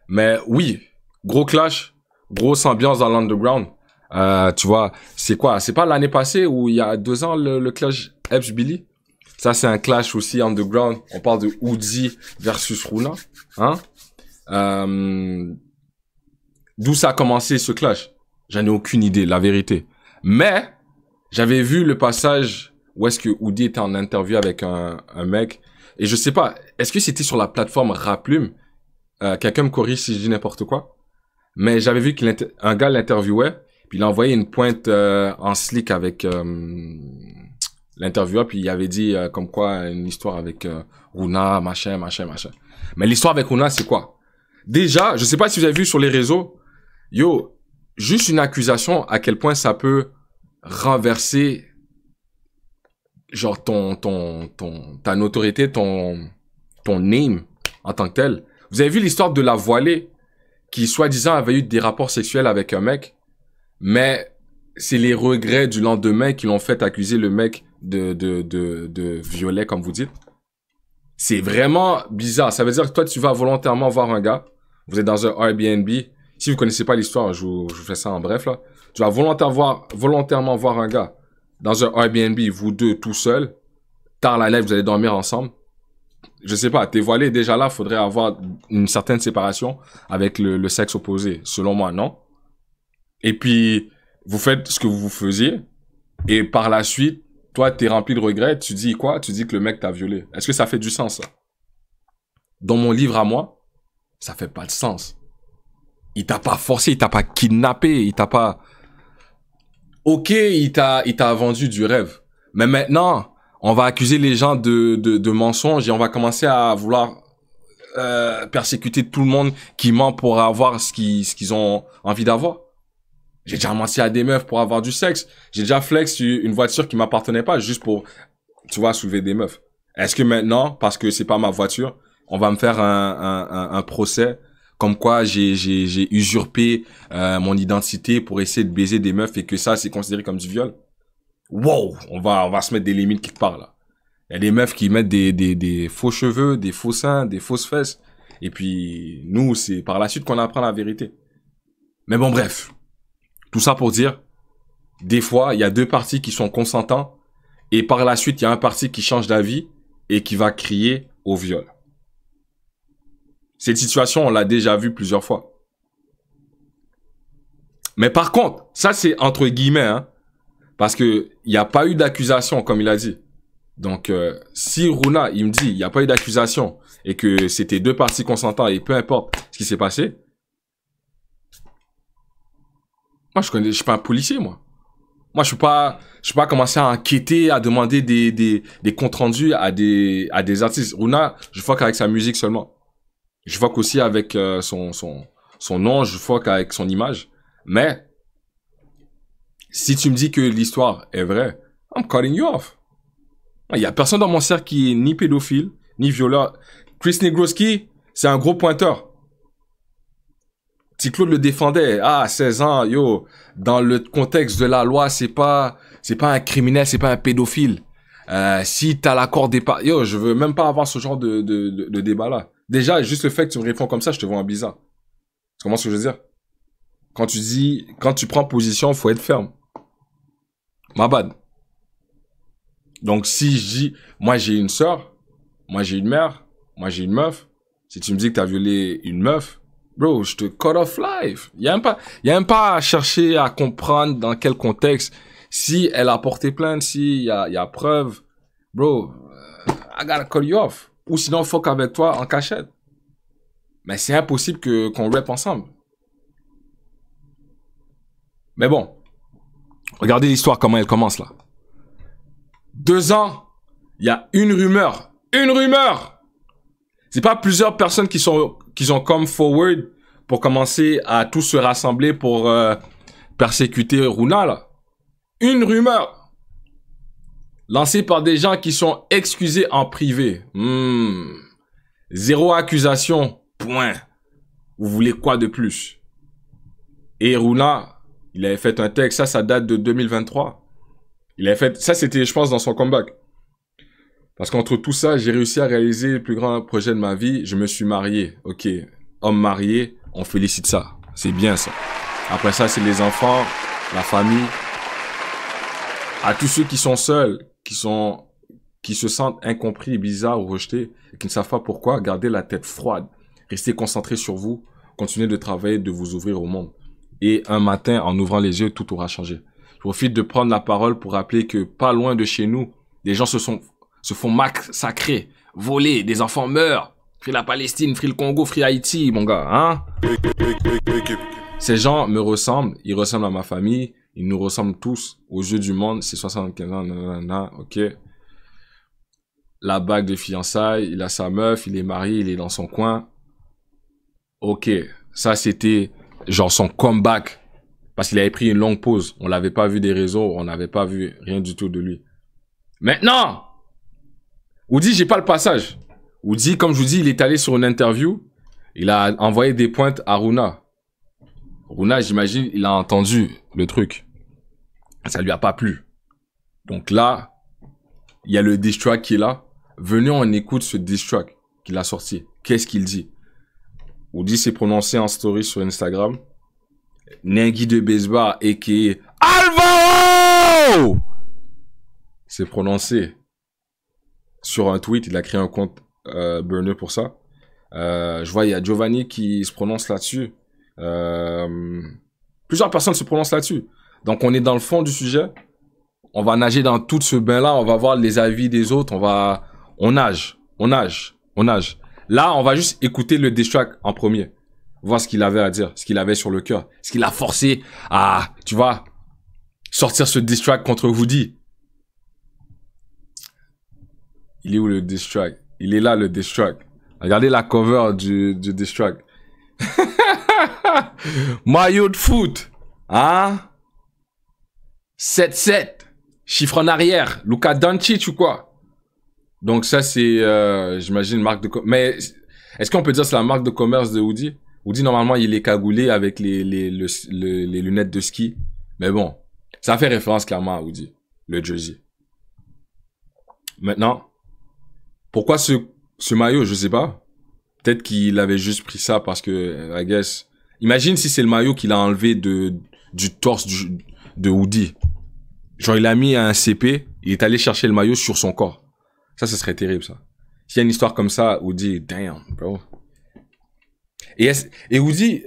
Mais oui, gros clash, grosse ambiance dans l'underground. Tu vois, c'est quoi? C'est pas l'année passée ou il y a 2 ans le clash Epps Billy? Ça, c'est un clash aussi underground. On parle de Uzi versus Runa. Hein? D'où ça a commencé ce clash? J'en ai aucune idée, la vérité. Mais, j'avais vu le passage où est-ce que Oudi était en interview avec un mec. Et je sais pas, est-ce que c'était sur la plateforme Raplume? Quelqu'un me corrige si je dis n'importe quoi. Mais j'avais vu qu'un gars l'interviewait, puis il a envoyé une pointe en slick avec l'intervieweur, puis il avait dit comme quoi une histoire avec Runa, machin. Mais l'histoire avec Runa, c'est quoi? Déjà, je sais pas si vous avez vu sur les réseaux, yo, juste une accusation, à quel point ça peut renverser genre ta notoriété, ton name en tant que tel. Vous avez vu l'histoire de la voilée qui, soi-disant, avait eu des rapports sexuels avec un mec, mais c'est les regrets du lendemain qui l'ont fait accuser le mec de violet, comme vous dites. C'est vraiment bizarre. Ça veut dire que toi, tu vas volontairement voir un gars, vous êtes dans un Airbnb. Si vous connaissez pas l'histoire, je vous fais ça en bref, là. Tu vas volontairement voir un gars dans un Airbnb, vous deux, tout seuls. Tard la nuit, vous allez dormir ensemble. Je sais pas, t'es voilé, déjà là, faudrait avoir une certaine séparation avec le sexe opposé. Selon moi, non. Et puis, vous faites ce que vous faisiez. Et par la suite, toi, t'es rempli de regrets. Tu dis quoi? Tu dis que le mec t'a violé. Est-ce que ça fait du sens, ça? Dans mon livre à moi, ça fait pas de sens. Il t'a pas forcé, il t'a pas kidnappé, il t'a pas... Ok, il t'a vendu du rêve. Mais maintenant, on va accuser les gens de mensonges et on va commencer à vouloir persécuter tout le monde qui ment pour avoir ce qu'ils ont envie d'avoir. J'ai déjà menti à des meufs pour avoir du sexe. J'ai déjà flex une voiture qui m'appartenait pas juste pour, tu vois, soulever des meufs. Est-ce que maintenant, parce que c'est pas ma voiture, on va me faire un procès comme quoi j'ai usurpé mon identité pour essayer de baiser des meufs et que ça, c'est considéré comme du viol? Wow! On va se mettre des limites quelque part, là. Il y a des meufs qui mettent des faux cheveux, des faux seins, des fausses fesses. Et puis, nous, c'est par la suite qu'on apprend la vérité. Mais bon, bref. Tout ça pour dire, des fois, il y a 2 parties qui sont consentants. Et par la suite, il y a un parti qui change d'avis et qui va crier au viol. Cette situation, on l'a déjà vu plusieurs fois. Mais par contre, ça c'est entre guillemets, hein, parce que il n'y a pas eu d'accusation, comme il a dit. Donc, si Runa, il me dit, il n'y a pas eu d'accusation et que c'était 2 parties consentantes et peu importe ce qui s'est passé, moi je suis pas un policier, moi. Moi, je suis pas commencer à enquêter, à demander des comptes rendus à des artistes. Runa, je fuck avec sa musique seulement. Je fuck aussi avec son nom, je fuck avec son image. Mais, si tu me dis que l'histoire est vraie, I'm cutting you off. Il y a personne dans mon cercle qui est ni pédophile, ni violeur. Chris Negroski, c'est un gros pointeur. Petit Claude le défendait. Ah, 16 ans, yo. Dans le contexte de la loi, c'est pas un criminel, c'est pas un pédophile. Si t'as l'accord des parents, yo, je veux même pas avoir ce genre de débat-là. Déjà, juste le fait que tu me réponds comme ça, je te vois en bizarre. Tu comprends ce que je veux dire? Quand tu prends position, faut être ferme. Ma bad. Donc, si je dis, moi j'ai une sœur, moi j'ai une mère, moi j'ai une meuf, si tu me dis que t'as violé une meuf, bro, je te cut off live. Y a même pas à chercher à comprendre dans quel contexte. Si elle a porté plainte, si y a preuve, bro, I gotta cut you off. Ou sinon, fuck avec toi en cachette. Mais c'est impossible qu'on rap ensemble. Mais bon, regardez l'histoire, comment elle commence là. 2 ans, il y a une rumeur. Une rumeur! C'est pas plusieurs personnes qui ont come forward pour commencer à tous se rassembler pour persécuter Runa, là. Une rumeur! Lancée par des gens qui sont excusés en privé. 0 accusation. Point. Vous voulez quoi de plus? Et Runa, il avait fait un texte, ça date de 2023. Il avait fait, ça c'était, je pense, dans son comeback. Parce qu'entre tout ça, j'ai réussi à réaliser le plus grand projet de ma vie. Je me suis marié. Ok. homme marié, on félicite ça. C'est bien ça. Après ça, c'est les enfants, la famille. À tous ceux qui sont seuls, qui se sentent incompris, bizarres ou rejetés, et qui ne savent pas pourquoi, gardez la tête froide. Restez concentrés sur vous. Continuez de travailler, de vous ouvrir au monde. Et un matin, en ouvrant les yeux, tout aura changé. Je profite de prendre la parole pour rappeler que pas loin de chez nous, les gens se font massacrer, voler, des enfants meurent. Free la Palestine, free le Congo, free Haïti, mon gars, hein? Ces gens me ressemblent, ils ressemblent à ma famille, ils nous ressemblent tous aux yeux du monde, c'est 75 ans, nanana, ok. La bague de fiançailles, il a sa meuf, il est marié, il est dans son coin. Ok, ça c'était genre son comeback, parce qu'il avait pris une longue pause, on l'avait pas vu des réseaux, on n'avait pas vu rien du tout de lui. Maintenant, Oudi, j'ai pas le passage. Oudi, comme je vous dis, il est allé sur une interview, il a envoyé des pointes à Runa. Runa, j'imagine, il a entendu le truc. Ça lui a pas plu. Donc là, il y a le diss track qui est là. Venez, on écoute ce diss track qu'il a sorti. Qu'est-ce qu'il dit? Oudi s'est prononcé en story sur Instagram. Nengui de Besbar, a.k.a. Alvaro! s'est prononcé sur un tweet. Il a créé un compte burner pour ça. Je vois, il y a Giovanni qui se prononce là-dessus. Plusieurs personnes se prononcent là-dessus. Donc, on est dans le fond du sujet. On va nager dans tout ce bain-là. On va voir les avis des autres. On nage. Là, on va juste écouter le diss track en premier. Voir ce qu'il avait à dire, ce qu'il avait sur le cœur. Ce qu'il a forcé à, tu vois, sortir ce diss track contre Woody. Il est où le diss track? Il est là, le diss track. Regardez la cover du diss track. Maillot de foot. Hein? 7-7. Chiffre en arrière. Luka Doncic ou quoi? Donc ça, c'est, j'imagine, marque de commerce. Mais est-ce qu'on peut dire que c'est la marque de commerce de Woody? Woody, normalement, il est cagoulé avec les lunettes de ski. Mais bon, ça fait référence clairement à Woody, le jersey. Maintenant, pourquoi ce maillot? Je sais pas. Peut-être qu'il avait juste pris ça parce que, I guess... Imagine si c'est le maillot qu'il a enlevé du torse de Woody. Genre, il a mis un CP, il est allé chercher le maillot sur son corps. Ça, ce serait terrible, ça. S'il y a une histoire comme ça, Woody, damn, bro. Et Woody,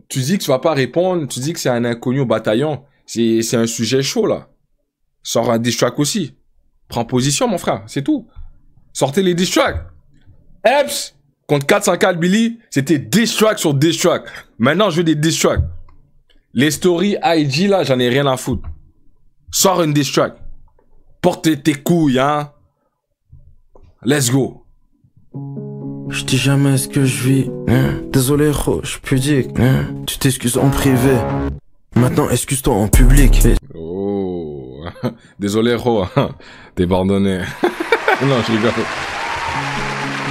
tu dis que tu vas pas répondre, tu dis que c'est un inconnu au bataillon. C'est un sujet chaud, là. Sors un diss track aussi. Prends position, mon frère, c'est tout. Sortez les diss tracks. Epps contre 404 Billy, c'était diss track sur diss track. Maintenant, je veux des diss tracks. Les stories IG, là, j'en ai rien à foutre. Sors une diss track. Porte tes couilles, hein. Let's go. Je dis jamais ce que je vis, hein. Désolé, gros, je pudique, hein. Tu t'excuses en privé. Maintenant, excuse-toi en public. Oh. Désolé, gros. T'es pardonné. Non, je rigole.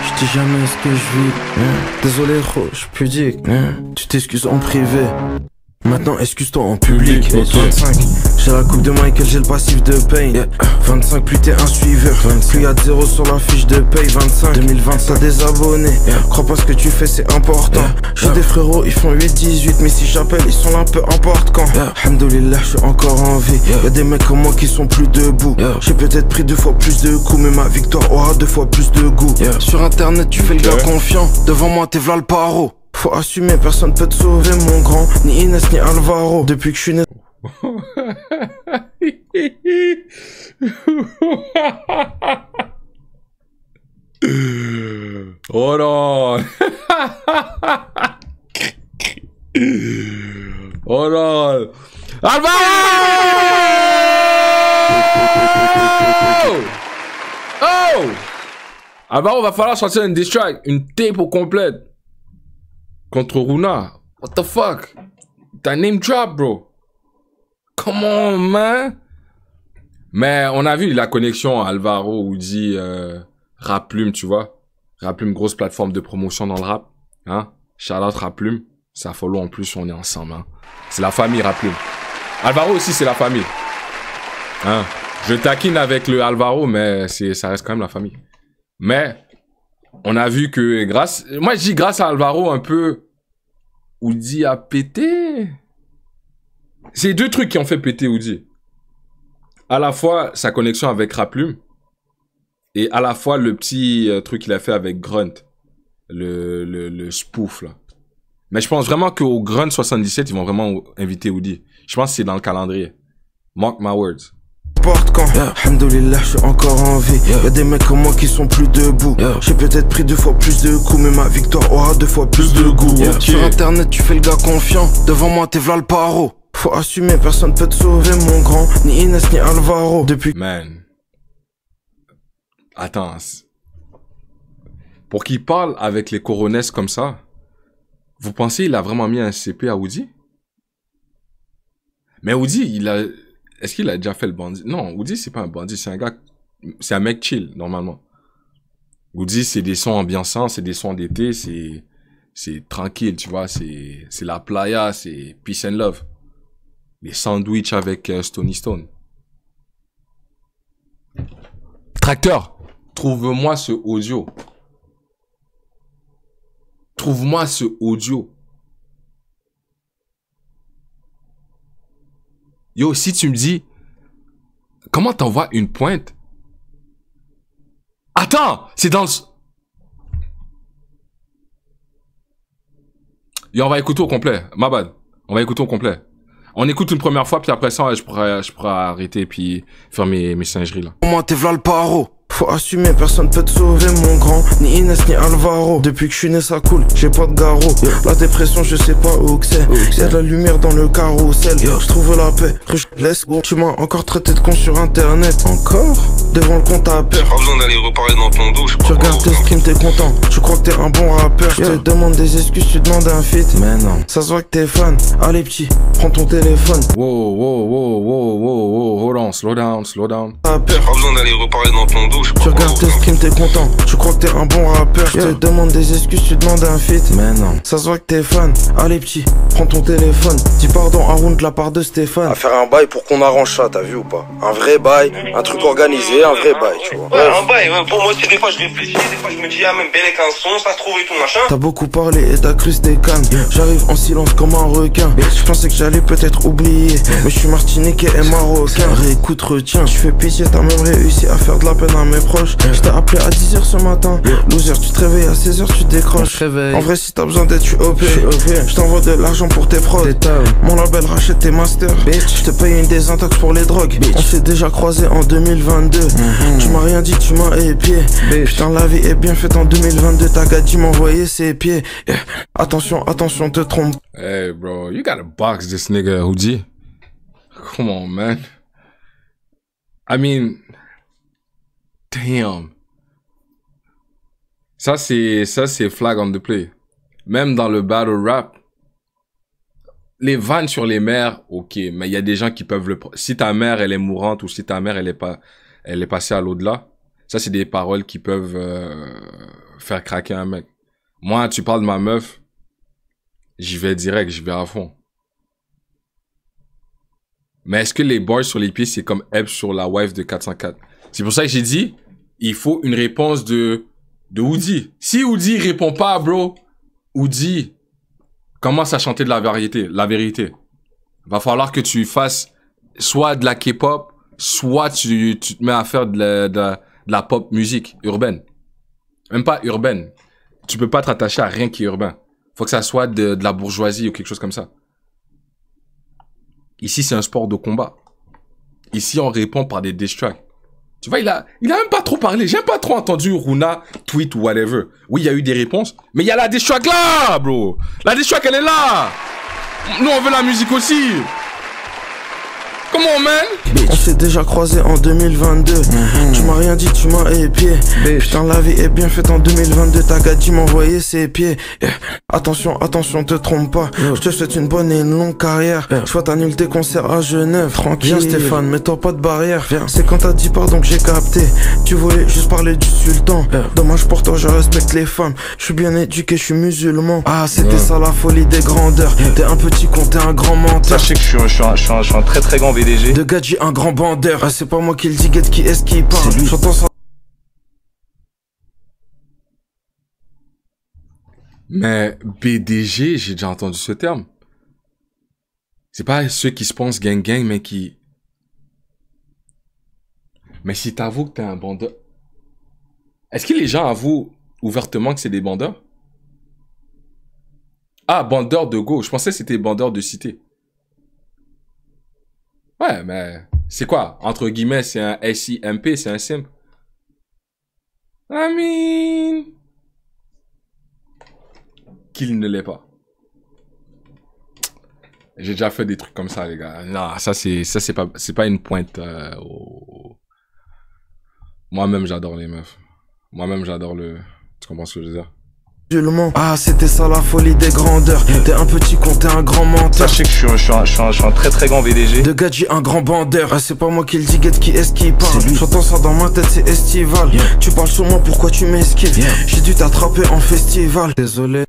Je dis jamais ce que je vis, hein. Désolé, gros, je pudique, hein. Tu t'excuses en privé. Maintenant, excuse-toi en public. Okay. 25, j'ai la coupe de Michael, j'ai le passif de pain. 25, plus t'es un suiveur. Plus y'a de 0 sur la fiche de paye. 25, 2020, t'as des abonnés. Crois pas ce que tu fais, c'est important. J'ai des frérots, ils font 8-18, mais si j'appelle, ils sont là peu importe quand. Alhamdoulilah, je suis encore en vie. Y'a des mecs comme moi qui sont plus debout. J'ai peut-être pris 2 fois plus de coups, mais ma victoire aura 2 fois plus de goût. Sur internet, tu fais le gars confiant. Devant moi, t'es v'là le paro. Faut assumer, personne peut te sauver, mon grand. Ni Inès, ni Alvaro. Depuis que je suis né. Hold on. Hold on. Alvaro! Oh! Alvaro, va falloir sortir une diss track, une tape au complète. Contre Runa. What the fuck? T'as name drop, bro. Come on, man. Mais on a vu la connexion Alvaro, Woody, Rap Plume, tu vois. Rap Plume, grosse plateforme de promotion dans le rap. Hein? Shout out Rap Plume. Ça follow en plus, on est ensemble. Hein? C'est la famille Rap Plume. Alvaro aussi, c'est la famille. Hein? Je taquine avec le Alvaro, mais ça reste quand même la famille. Mais on a vu que moi je dis grâce à Alvaro un peu, Oudi a pété. C'est deux trucs qui ont fait péter Oudi. À la fois sa connexion avec Raplume et à la fois le petit truc qu'il a fait avec Grunt, le spoof là. Mais je pense vraiment qu'au Grunt 77 ils vont vraiment inviter Oudi. Je pense que c'est dans le calendrier. Mark my words. N'importe quand, alhamdoulilah, je suis encore en vie. Y'a des mecs comme moi qui sont plus debout. J'ai peut-être pris 2 fois plus de coups, mais ma victoire aura 2 fois plus de goût. Sur internet, tu fais le gars confiant. Devant moi, t'es v'là le paro. Faut assumer, personne peut te sauver, mon grand. Ni Inès, ni Alvaro. Depuis. Man. Attends. Pour qu'il parle avec les coronesses comme ça, vous pensez il a vraiment mis un CP à Oudi? Mais Oudi, est-ce qu'il a déjà fait le bandit? Non, Oudi, c'est pas un bandit, c'est un gars, c'est un mec chill, normalement. Oudi, c'est des sons ambiançants, c'est des sons d'été, c'est tranquille, tu vois, c'est la playa, c'est peace and love. Les sandwichs avec Stony Stone. Tracteur, trouve-moi ce audio. Trouve-moi ce audio. Yo, si tu me dis, comment t'envoies une pointe? Attends, c'est dans le... Yo, on va écouter au complet. Ma bad. On va écouter au complet. On écoute une première fois, puis après ça, je pourrais arrêter, puis faire mes singeries, là. Moi, t'es v'là le paro. Faut assumer, personne peut te sauver, mon grand. Ni Inès, ni Alvaro. Depuis que je suis né, ça coule, j'ai pas de garrot. La dépression, je sais pas où que c'est. Y'a de la lumière dans le carrousel. Je trouve la paix, laisse go. Tu m'as encore traité de con sur internet. Encore? Devant le compte à peur. Pas besoin d'aller reparler dans ton dos, Tu regardes tes streams, t'es content. Tu crois que t'es un bon rappeur. Je te demande des excuses, tu demandes un feat. Mais non, ça se voit que t'es fan. Allez, petit, prends ton téléphone. Wow, hold on, slow down. Pas besoin d'aller reparler dans ton dos, Tu regardes tes streams, t'es content. Tu crois que t'es un bon rappeur. Je te demande des excuses, tu demandes un feat. Mais non, ça se voit que t'es fan. Allez, petit, prends ton téléphone. Dis pardon à Round de la part de Stéphane. À faire un bail pour qu'on arrange ça, t'as vu ou pas? Un vrai bail, un truc organisé, un vrai bail, tu vois. Ouais, un bail, ouais, pour moi, c'est des fois je réfléchis, des fois je me dis, ah, même bien avec un son, ça se trouve et tout machin. T'as beaucoup parlé et t'as cru des cannes. J'arrive en silence comme un requin. Je pensais que j'allais peut-être oublier, mais je suis martiniquais et marocain. Réécoute, retiens, je fais pitié, t'as même réussi à faire de la peine à mes proches. Je t'ai appelé à 10h ce matin. Loser, tu te réveilles à 16h, tu décroches. En vrai, si t'as besoin d'aide, tu OP. Je t'envoie de l'argent pour tes prods. Mon label rachète tes masters. Je te paye une désintox pour les drogues. On s'est déjà croisé en 2022. Tu m'as rien dit, tu m'as épié. Putain, la vie est bien faite en 2022. T'as gars dit m'envoyer ses pieds. Attention, te trompe. Hey, bro, you gotta box this nigga, Oudi. Come on, man. I mean, damn. Ça, c'est flag on the play. Même dans le battle rap, les vannes sur les mères, ok, mais il y a des gens qui peuvent le... Si ta mère, elle est mourante ou si ta mère, elle est passée à l'au-delà, ça, c'est des paroles qui peuvent faire craquer un mec. Moi, tu parles de ma meuf, j'y vais direct, j'y vais à fond. Mais est-ce que les boys sur les pieds, c'est comme Ebb sur la wife de 404? C'est pour ça que j'ai dit, il faut une réponse de Oudi. Si Oudi répond pas, bro, Oudi commence à chanter de la vérité. Va falloir que tu fasses soit de la K-pop, soit tu te mets à faire de la pop musique urbaine. Même pas urbaine. Tu peux pas te rattacher à rien qui est urbain. Faut que ça soit de la bourgeoisie ou quelque chose comme ça. Ici, c'est un sport de combat. Ici, on répond par des diss tracks. Tu vois, il a même pas trop parlé. J'ai même pas trop entendu Runa tweet ou whatever. Oui, il y a eu des réponses, mais il y a la diss track là, bro. La diss track, elle est là. Nous, on veut la musique aussi. Come on, man. On s'est déjà croisé en 2022. Tu m'as rien dit, tu m'as épié. Putain, la vie est bien faite en 2022. T'as gars dit m'envoyer ses pieds. Attention, te trompe pas. Je te souhaite une bonne et une longue carrière. Soit t'annules tes concerts à Genève. Tranquille. Viens Stéphane, mets-toi pas de barrière. C'est quand t'as dit pardon que j'ai capté. Tu voulais juste parler du sultan. Dommage pour toi, je respecte les femmes. Je suis bien éduqué, je suis musulman. Ah, c'était ça la folie des grandeurs. T'es un petit con, t'es un grand menteur. Sachez que je suis un très très grand VDG. De Gadji, un grand bandeur. Ah, c'est pas moi qui le dis, qui est-ce qui parle. J'entends ça. Mais BDG, j'ai déjà entendu ce terme. C'est pas ceux qui se pensent gang, mais qui... Mais si t'avoues que t'es un bandeur... Est-ce que les gens avouent ouvertement que c'est des bandeurs? Ah, bandeurs de go. Je pensais que c'était bandeurs de cité. Ouais, mais... C'est quoi? Entre guillemets, c'est un SIMP, c'est un simp. I mean... Qu'il ne l'est pas. J'ai déjà fait des trucs comme ça, les gars. Non, ça c'est pas une pointe. Moi-même, j'adore les meufs. Moi-même, j'adore le... Tu comprends ce que je veux dire? Ah, c'était ça la folie des grandeurs. T'es un petit con, t'es un grand menteur. Sachez que je suis un très très grand VDG. De Gadji, un grand bandeur. Ah, c'est pas moi qui le dis, qui est-ce qui parle? J'entends ça dans ma tête, c'est estival. Tu parles sur moi, pourquoi tu m'esquives? J'ai dû t'attraper en festival. Désolé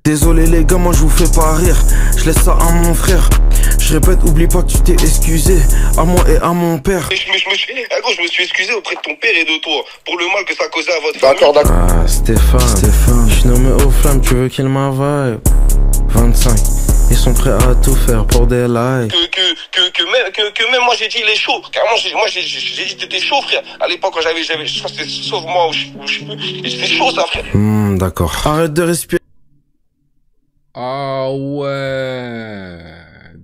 les gars, moi je vous fais pas rire. Je laisse ça à mon frère. Je répète, oublie pas que tu t'es excusé à moi et à mon père. Je me suis excusé auprès de ton père et de toi pour le mal que ça causait à votre D'accord, d'accord. Ah, Stéphane, je suis nommé aux flammes, tu veux qu'il m'availle? 25, ils sont prêts à tout faire pour des likes. Que même moi j'ai dit il est chaud. Carrément, j'ai dit t'étais chaud, frère. À l'époque, quand je crois que c'était Sauve-moi ou je sais plus. Et c'était chaud, ça, frère. D'accord. Arrête de respirer. Ah ouais.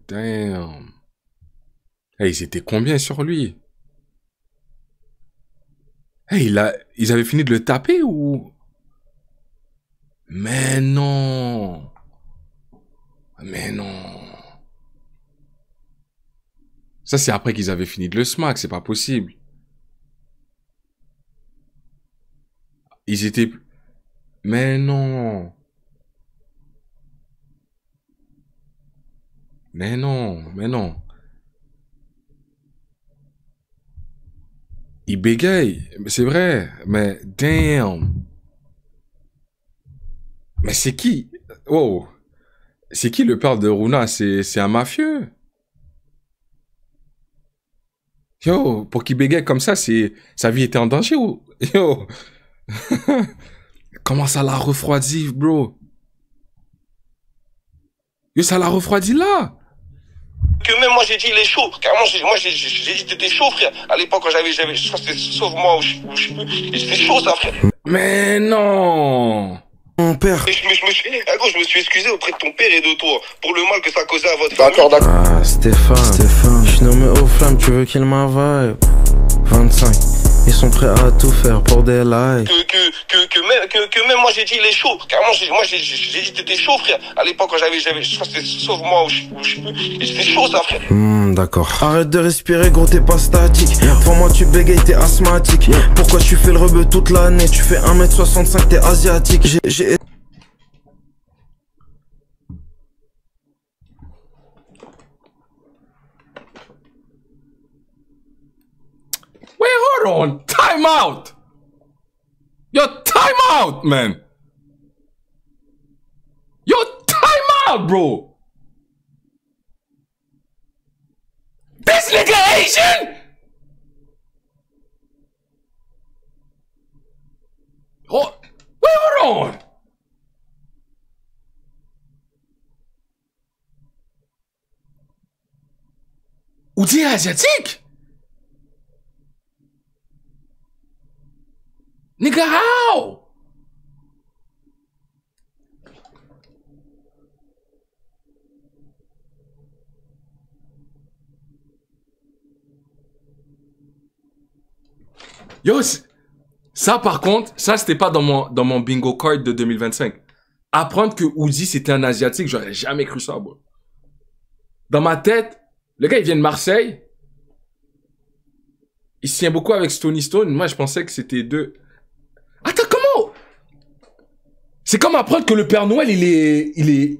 Damn. Hey, ils étaient combien sur lui? Hey, ils avaient fini de le taper ou... Mais non. Mais non. Ça, c'est après qu'ils avaient fini de le smack, c'est pas possible. Ils étaient... Mais non. Mais non, mais non. Il bégaye, c'est vrai, mais damn. Mais c'est qui? Oh. C'est qui le père de Runa? C'est un mafieux. Yo, pour qu'il bégaye comme ça, sa vie était en danger ou... Yo. Comment ça l'a refroidi, bro? Yo, ça l'a refroidi là. Que même moi j'ai dit il est chaud. Carrément, j'ai dit t'étais chaud, frère. À l'époque, quand je crois que c'était Sauve-moi ou je sais plus. Et c'était chaud, ça, frère. Mais non. Mon père. Je me suis excusé auprès de ton père et de toi pour le mal que ça causait à votre D'accord, d'accord. Ah, Stéphane, je suis nommé aux flammes, tu veux qu'il m'availle? 25, ils sont prêts à tout faire pour des likes. Que même moi j'ai dit il est chaud. Carrément, j'ai dit t'étais chaud, frère. À l'époque, quand je crois que c'était Sauve-moi ou je sais plus. Et c'était chaud, ça, frère. D'accord. Arrête de respirer, gros, t'es pas statique. Pour moi, tu bégayes, t'es asthmatique. Pourquoi tu fais le rebeu toute l'année? Tu fais 1m65, t'es asiatique. J'ai... Wait, hold on. Time out. Yo, time out, man. Yo, time out, bro. This nigga Asian? Oh, wait, hold on. Ou t'es asiatique? Nigga, how? Yo, ça par contre, ça c'était pas dans mon bingo card de 2025. Apprendre que Uzi c'était un asiatique, j'aurais jamais cru ça, bro. Dans ma tête, le gars il vient de Marseille. Il se tient beaucoup avec Stony Stone. Moi je pensais que c'était deux. Attends, comment? C'est comme apprendre que le Père Noël il est...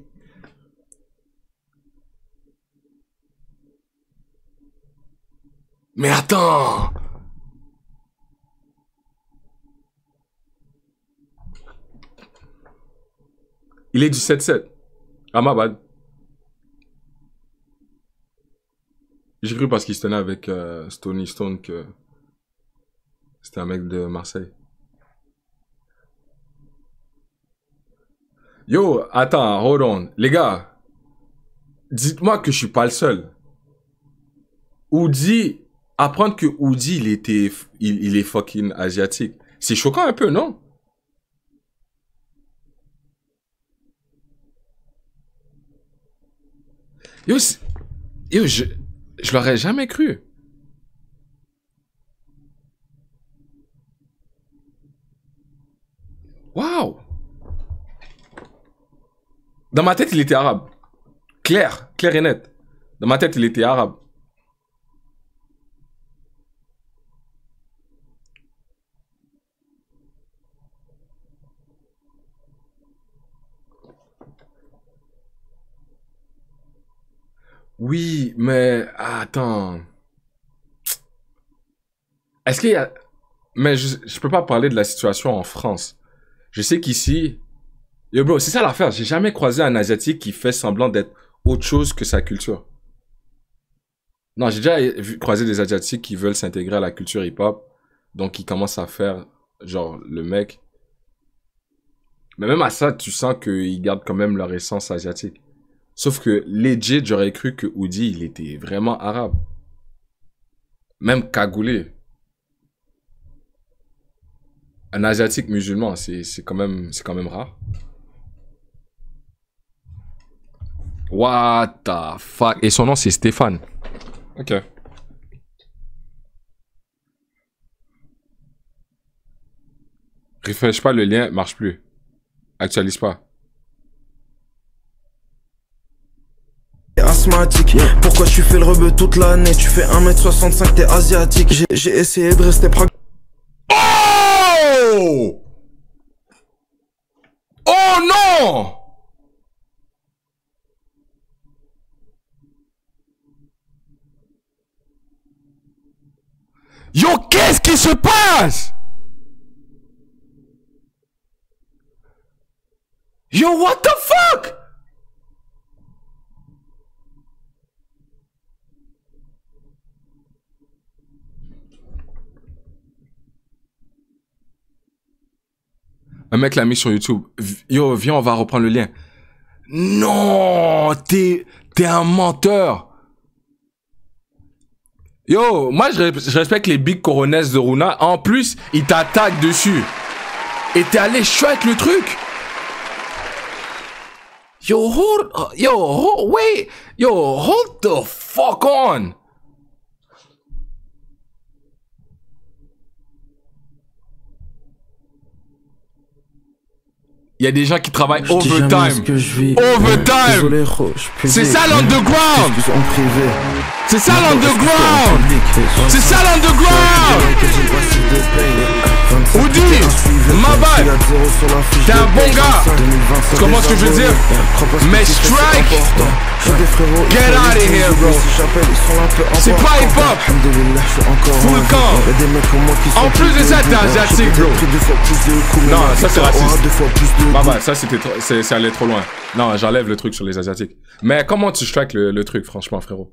Mais attends. Il est du 7-7. Ah, ma bad. J'ai cru parce qu'il se tenait avec Stony Stone que c'était un mec de Marseille. Yo, attends, hold on. Les gars, dites-moi que je suis pas le seul. Oudi, apprendre que Oudi, il est fucking asiatique. C'est choquant un peu, non? Yo, je l'aurais jamais cru. Waouh! Dans ma tête, il était arabe. Clair et net. Dans ma tête, il était arabe. Oui, mais attends. Est-ce qu'il y a... Mais je peux pas parler de la situation en France. Je sais qu'ici... Yo bro, c'est ça l'affaire. J'ai jamais croisé un Asiatique qui fait semblant d'être autre chose que sa culture. Non, j'ai déjà croisé des Asiatiques qui veulent s'intégrer à la culture hip-hop. Donc, ils commencent à faire, genre, le mec. Mais même à ça, tu sens qu'ils gardent quand même leur essence asiatique. Sauf que, legit, j'aurais cru que Oudi, il était vraiment arabe. Même cagoulé. Un Asiatique musulman, c'est quand même rare. What the fuck? Et son nom, c'est Stéphane. Ok. Refresh pas le lien, marche plus. Actualise pas. Asthmatique, pourquoi tu fais le rebeu toute l'année? Tu fais 1m65, t'es asiatique. J'ai essayé de rester pragmatique. Oh! Oh non! Yo, qu'est-ce qui se passe? Yo, what the fuck? Un mec l'a mis sur YouTube. Yo, viens, on va reprendre le lien. Non, t'es un menteur. Yo, moi je respecte les big coronets de Runa. En plus, il t'attaque dessus. Et t'es allé strike le truc. Yo, wait. Yo, hold the fuck on. Il y a des gens qui travaillent overtime. Overtime. C'est ça l'underground. C'est ça l'underground. C'est ça l'underground. Oudi, ma bad. T'es un bon gars. Tu comprends ce que je veux dire? Mais strike. Get out of here, bro. C'est pas hip hop. Full camp. En plus de ça, t'es asiatique, bro. Non, ça c'est raciste. Bah, ça c'est allé trop loin. Non, j'enlève le truc sur les asiatiques. Mais comment tu strikes le truc, franchement, frérot?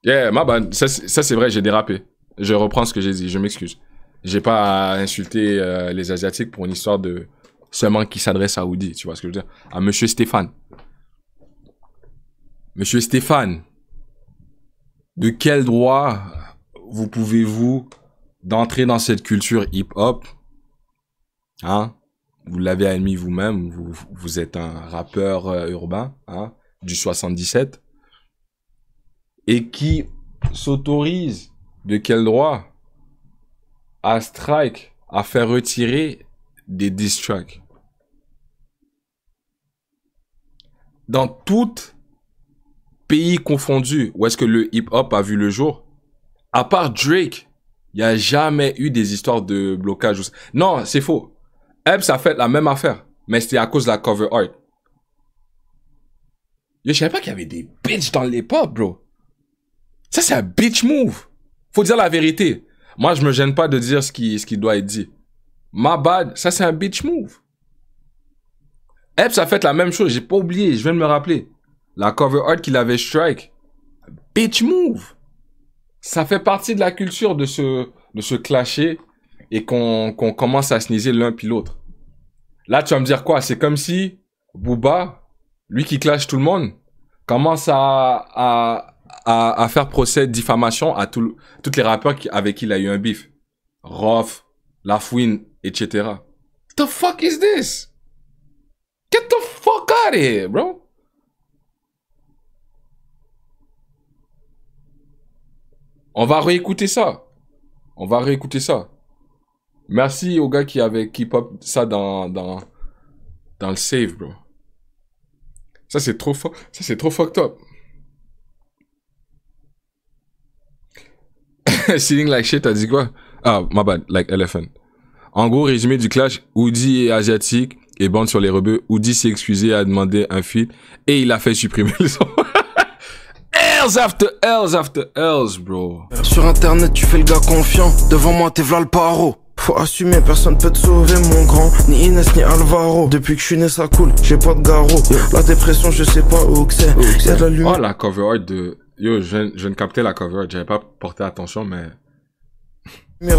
Yeah, ma bad. Ça c'est vrai, j'ai dérapé. Je reprends ce que j'ai dit, je m'excuse. J'ai pas à insulter les asiatiques pour une histoire de seulement qui s'adresse à Oudi, tu vois ce que je veux dire? À Monsieur Stéphane. Monsieur Stéphane, de quel droit vous pouvez-vous d'entrer dans cette culture hip-hop? Hein? Vous l'avez admis vous-même, vous êtes un rappeur urbain, hein? Du 77. Et qui s'autorise, de quel droit, à strike, à faire retirer des diss tracks? Dans tout pays confondu où est-ce que le hip-hop a vu le jour, à part Drake, il n'y a jamais eu des histoires de blocage. Non, c'est faux. Epps a fait la même affaire, mais c'était à cause de la cover art. Yo, je savais pas qu'il y avait des bitches dans l'hip-hop, bro. Ça, c'est un bitch move. Faut dire la vérité. Moi, je me gêne pas de dire ce qui doit être dit. My bad, ça, c'est un bitch move. Epps a fait la même chose, j'ai pas oublié, je viens de me rappeler. La cover art qu'il avait strike. Bitch move. Ça fait partie de la culture de se clasher et qu'on commence à sniser l'un puis l'autre. Là, tu vas me dire quoi? C'est comme si Booba, lui qui clash tout le monde, commence à faire procès de diffamation à tous les rappeurs avec qui il a eu un beef. Rof, Lafouine, etc. The fuck is this? Get the fuck out of here, bro. On va réécouter ça. On va réécouter ça. Merci aux gars qui avaient keep up ça dans le save, bro. Ça c'est trop fucked up. Sitting like shit, t'as dit quoi? Ah, my bad, like elephant. En gros, résumé du clash, Woody est asiatique et bande sur les rebeux. Woody s'est excusé et a demandé un feat et il a fait supprimer le son. L's after L's after L's, bro. Sur internet, tu fais le gars confiant. Devant moi, t'es v'là le paro. Faut assumer, personne peut te sauver, mon grand. Ni Inès, ni Alvaro. Depuis que je suis né, ça coule, j'ai pas de garrot. La dépression, je sais pas où que c'est. Y'a de la lumière. Oh, la cover art de... Yo, je viens de capter la cover art. J'avais pas porté attention, mais...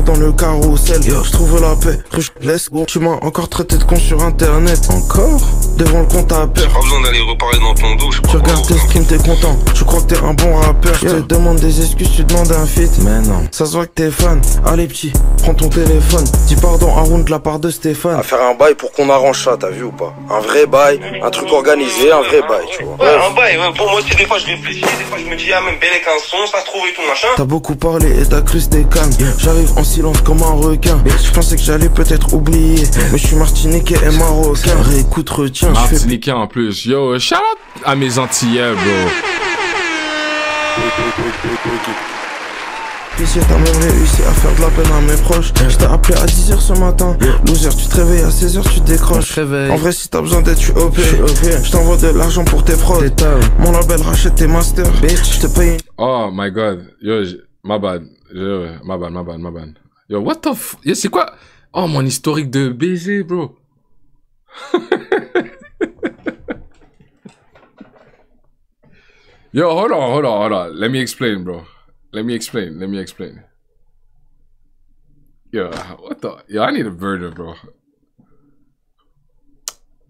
Dans le carrousel, je trouve la paix, laisse go. Tu m'as encore traité de con sur internet. Encore? Devant le compte à peur. Pas besoin d'aller reparler dans ton dos, je Tu regardes tes streams, t'es content. Tu crois que t'es un bon rappeur. Je te demande des excuses, tu demandes un feat. Mais non, ça se voit que t'es fan. Allez petit, prends ton téléphone. Dis pardon à Round de la part de Stéphane. À faire un bail pour qu'on arrange ça, t'as vu ou pas? Un vrai bail, un truc organisé, un vrai bail, tu vois. Ouais, un bail, ouais, pour moi aussi, des fois je réfléchis, des fois je me dis, ah, même bel avec un son, ça se trouve et tout machin. T'as beaucoup parlé et t'as cru c'était calme. J'arrive en silence comme un requin. Je pensais que j'allais peut-être oublier, mais je suis martiniquais et marocain. Réécoute, retiens, martiniquais en plus. Yo, shout out à mes Antillais, bro. Puis t'as même réussi à faire de la peine à mes proches. Je t'ai appelé à 10h ce matin. Loser, tu te réveilles à 16h, tu décroches. En vrai, si t'as besoin d'aide, tu OP. Je t'envoie de l'argent pour tes prods. Mon label rachète tes masters. Je te paye. Oh my god. Yo, my bad. My bad. Yo, what the f... Yo, c'est quoi? Oh, mon historique de baiser, bro. Yo, hold on. Let me explain, bro. Let me explain. Yo, what the... Yo, I need a burger, bro.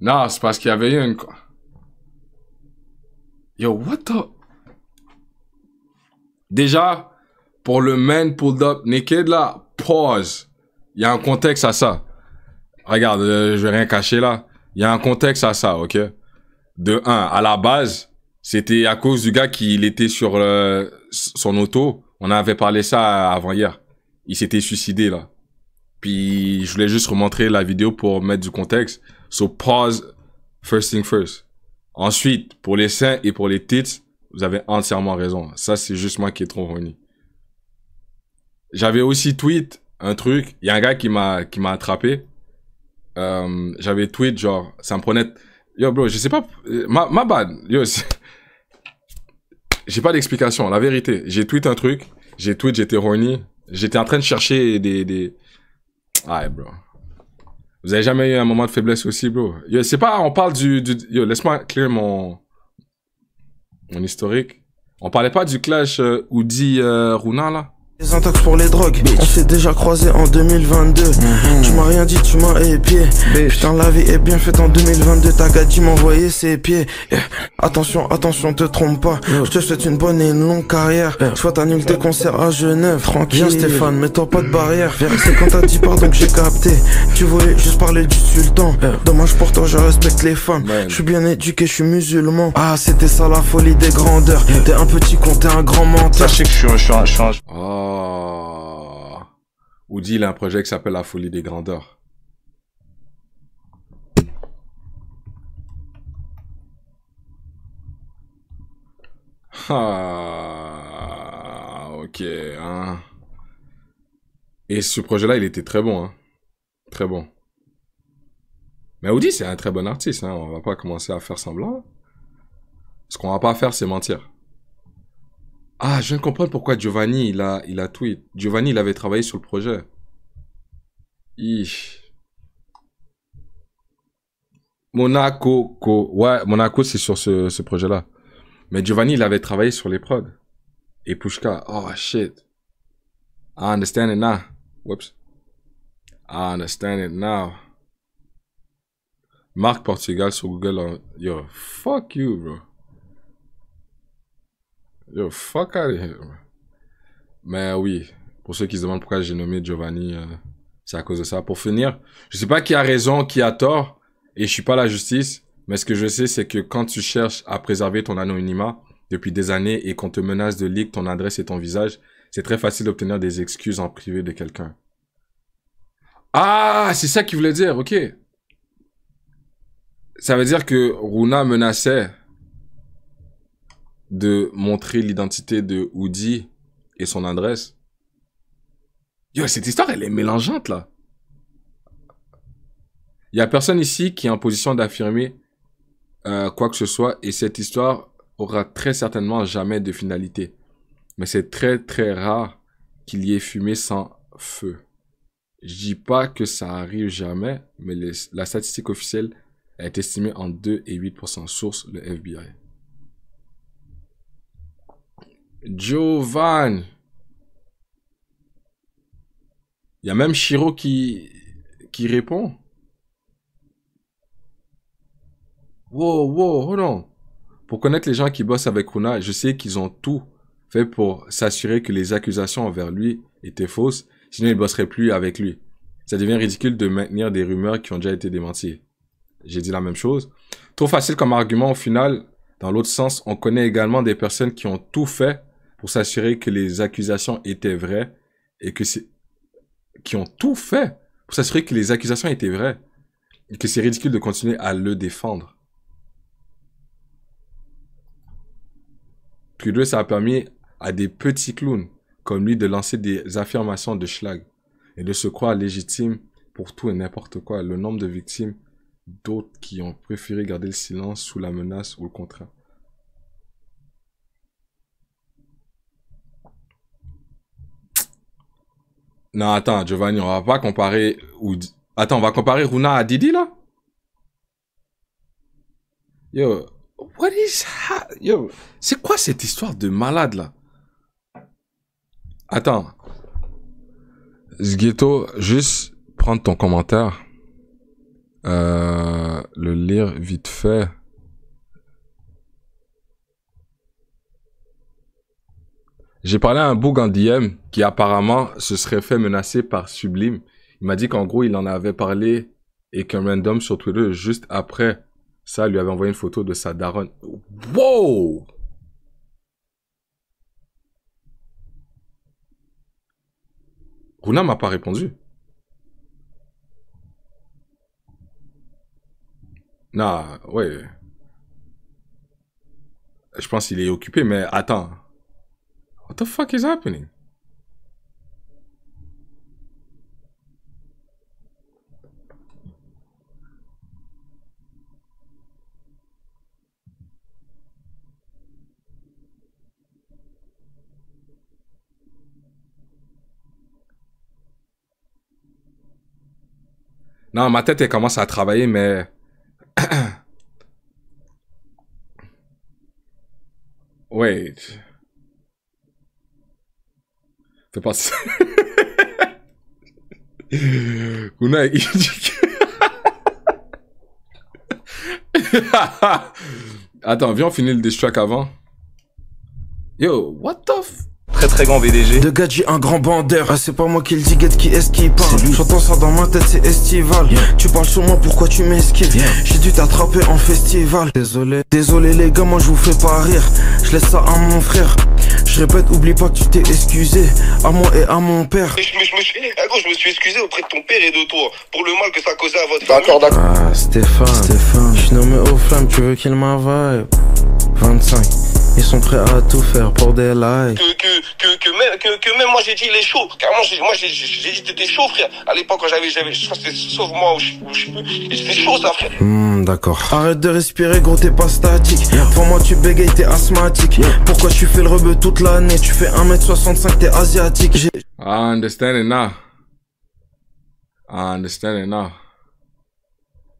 Non, c'est parce qu'il y avait eu une... Yo, what the... Déjà, pour le man pulled up naked, là, pause. Il y a un contexte à ça. Regarde, je vais rien cacher, là. Il y a un contexte à ça, ok? De un, à la base... C'était à cause du gars qui était sur son auto. On avait parlé ça avant-hier. Il s'était suicidé, là. Puis, je voulais juste remontrer la vidéo pour mettre du contexte. So, pause, first thing first. Ensuite, pour les seins et pour les tits, vous avez entièrement raison. Ça, c'est juste moi qui est trop horny. J'avais aussi tweet un truc. Il y a un gars qui m'a attrapé. J'avais tweet, genre, ça me prenait... Yo, bro, je sais pas... Ma bad. Yo, j'ai pas d'explication, la vérité. J'ai tweet un truc, j'étais horny, j'étais en train de chercher des... Ah, bro. Vous avez jamais eu un moment de faiblesse aussi, bro? Yo, c'est pas, on parle yo, laisse-moi clear mon historique. On parlait pas du clash Woody Runa, là? Les intox pour les drogues, on s'est déjà croisé en 2022. Tu m'as rien dit, tu m'as épié. Putain, la vie est bien faite en 2022. T'as qu'à dit m'envoyer ses pieds. Attention, te trompe pas. Je te souhaite une bonne et une longue carrière. Soit t'annules tes concerts à Genève. Tranquille, viens Stéphane, mets-toi pas de barrière. C'est quand t'as dit pardon que j'ai capté. Tu voulais juste parler du sultan. Dommage pour toi, je respecte les femmes. Je suis bien éduqué, je suis musulman. Ah, c'était ça la folie des grandeurs. T'es un petit con, t'es un grand menteur. Sachez que je suis un... Oh. Woody, il a un projet qui s'appelle La Folie des Grandeurs. Ah, ok, hein. Et ce projet-là, il était très bon, hein. Très bon. Mais Woody, c'est un très bon artiste, hein. On va pas commencer à faire semblant. Ce qu'on va pas faire, c'est mentir. Ah, je viens de comprendre pourquoi Giovanni, il a tweet. Giovanni, il avait travaillé sur le projet. Monaco, ouais, Monaco, c'est sur ce projet-là. Mais Giovanni, il avait travaillé sur les prods. Et Pushka, oh shit. I understand it now. Whoops. I understand it now. Marque Portugal sur Google. Yo, fuck you, bro. Yo, fuck out of here, bro. Mais oui, pour ceux qui se demandent pourquoi j'ai nommé Giovanni, c'est à cause de ça. Pour finir, je sais pas qui a raison, qui a tort, et je suis pas la justice, mais ce que je sais, c'est que quand tu cherches à préserver ton anonymat depuis des années et qu'on te menace de leak ton adresse et ton visage, c'est très facile d'obtenir des excuses en privé de quelqu'un. Ah, c'est ça qu'il voulait dire, ok. Ça veut dire que Runa menaçait de montrer l'identité de Woody et son adresse. Yo, cette histoire, elle est mélangeante, là. Il y a personne ici qui est en position d'affirmer quoi que ce soit, et cette histoire aura très certainement jamais de finalité. Mais c'est très, très rare qu'il y ait fumée sans feu. Je dis pas que ça arrive jamais, mais la statistique officielle est estimée en 2 et 8%. Source, le FBI. Giovanni. Il y a même Shiro qui répond. Wow, hold on. Pour connaître les gens qui bossent avec Runa, je sais qu'ils ont tout fait pour s'assurer que les accusations envers lui étaient fausses, sinon ils bosseraient plus avec lui. Ça devient ridicule de maintenir des rumeurs qui ont déjà été démenties. J'ai dit la même chose. Trop facile comme argument au final. Dans l'autre sens, on connaît également des personnes qui ont tout fait pour s'assurer que les accusations étaient vraies et que c'est... qui ont tout fait pour s'assurer que les accusations étaient vraies et que c'est ridicule de continuer à le défendre. Puis ça a permis à des petits clowns comme lui de lancer des affirmations de schlag et de se croire légitime pour tout et n'importe quoi. Le nombre de victimes, d'autres qui ont préféré garder le silence sous la menace ou le contraire. Non, attends, Giovanni, on va pas comparer... Attends, on va comparer Runa à Didi, là? Yo, what is... Yo, c'est quoi cette histoire de malade, là? Attends. Zghetto, juste prendre ton commentaire. Le lire vite fait. J'ai parlé à un boug en DM qui apparemment se serait fait menacer par Sublime. Il m'a dit qu'en gros, il en avait parlé et qu'un random sur Twitter, juste après ça, lui avait envoyé une photo de sa daronne. Wow! Runa m'a pas répondu. Non, ouais. Je pense qu'il est occupé, mais attends. What the fuck is happening? Non, ma tête, elle commence à travailler, mais... Wait. Fais pas ça. Runa, il dit Attends, viens, on finit le diss track avant. Yo, what the f... Très grand VDG. De Gadji, un grand bandeur. Ah, c'est pas moi qui le dis, qui est-ce qui parle? J'entends ça dans ma tête, c'est estival. Tu parles sur moi, pourquoi tu m'esquives? J'ai dû t'attraper en festival. Désolé les gars, moi je vous fais pas rire. Je laisse ça à mon frère. Je répète, oublie pas que tu t'es excusé à moi et à mon père. Je me suis excusé auprès de ton père et de toi pour le mal que ça causait à votre famille. D'accord. Ah, Stéphane, je suis nommé aux flammes, tu veux qu'il m'availle? 25, ils sont prêts à tout faire pour des likes. Que même moi j'ai dit il est chaud. Carrément, j'ai dit t'étais chaud, frère. À l'époque quand j'avais, je crois que c'était sauf moi ou je sais plus. C'était chaud ça, frère. D'accord. Arrête de respirer, gros, t'es pas statique. Pour moi, tu bégayes, t'es asthmatique. Pourquoi tu fais le rebeu toute l'année? Tu fais 1m65, t'es asiatique. I understand it now. I understand it now.